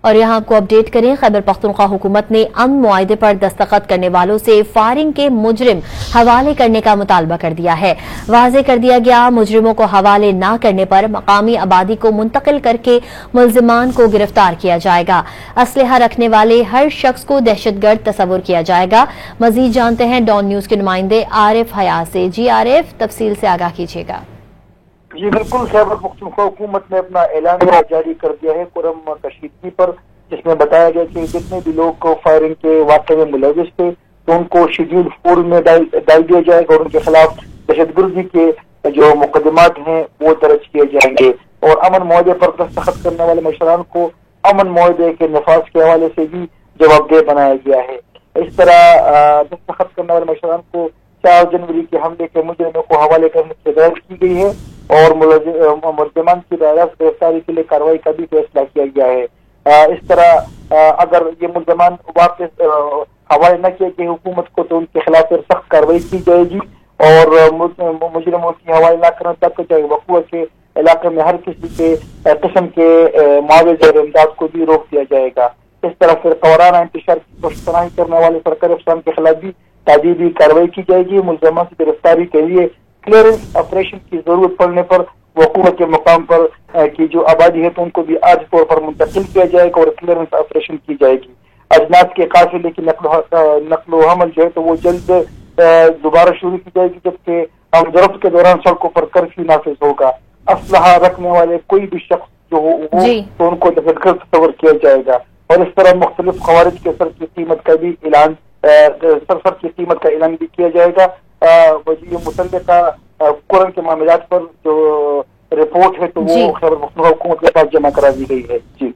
اور یہاں آپ کو اپڈیٹ کریں، خیبر پختونخوا حکومت نے امن معاہدے پر دستخط کرنے والوں سے فائرنگ کے مجرم حوالے کرنے کا مطالبہ کر دیا ہے۔ واضح کر دیا گیا مجرموں کو حوالے نہ کرنے پر مقامی آبادی کو منتقل کر کے ملزمان کو گرفتار کیا جائے گا۔ اسلحہ رکھنے والے ہر شخص کو دہشت گرد تصور کیا جائے گا۔ مزید جانتے ہیں ڈان نیوز کے نمائندے عارف حیات سے۔ جی عارف، تفصیل سے آگاہ کیجیے گا۔ جی بالکل، خیبر پختونخوا حکومت نے اپنا اعلان جاری کر دیا ہے کرم کشیدگی پر، جس میں بتایا گیا کہ جتنے بھی لوگ فائرنگ کے واقعے میں ملوث تھے تو ان کو شیڈول 4 میں ڈال دیا جائے گا اور ان کے خلاف دہشت گردی کے جو مقدمات ہیں وہ درج کیے جائیں گے، اور امن معاہدے پر دستخط کرنے والے مشران کو امن معاہدے کے نفاذ کے حوالے سے بھی جواب دہ بنایا گیا ہے۔ اس طرح دستخط کرنے والے مشران کو 4 جنوری کے حملے کے مجرموں کو حوالے کرنے کی ہدایت کی گئی ہے اور ملزمان کی براہ گرفتاری کے لیے کارروائی کا بھی فیصلہ کیا گیا ہے۔ اس طرح اگر یہ ملزمان واپس حوالے نہ کیے گئے حکومت کو تو ان کے خلاف سخت کارروائی کی جائے گی اور مجرموں کی حوالے نہ کرنے تک چاہے وقوع کے علاقے میں ہر کسی کے قسم کے معاوضے اور امداد کو بھی روک دیا جائے گا۔ اس طرح پھر وارانہ انتشار کی پشتنائی کرنے والے سرکاری افسران کے خلاف بھی تعزیری کارروائی کی جائے گی۔ ملزمان کی گرفتاری کے لیے کلیئرنس آپریشن کی ضرورت پڑنے پر وقوع کے مقام پر کی جو آبادی ہے تو ان کو بھی عارضی طور پر منتقل کیا جائے گا اور کلیئرنس آپریشن کی جائے گی۔ اجناس کے قافلے کی نقل و حمل جو ہے تو وہ جلد دوبارہ شروع کی جائے گی، جبکہ ہم ضرورت کے دوران سڑکوں پر کرفیو نافذ ہوگا۔ اسلحہ رکھنے والے کوئی بھی شخص جو ہو تو ان کو دہشت گرد تصور کیا جائے گا، اور اس طرح مختلف خوارج کے سر کی قیمت کا بھی اعلان بھی کیا جائے گا۔ یہ متعلقہ قرآن کے معاملات پر جو رپورٹ ہے تو وہ خیبر پختونخوا حکومت کے پاس جمع کرا دی گئی ہے۔ جی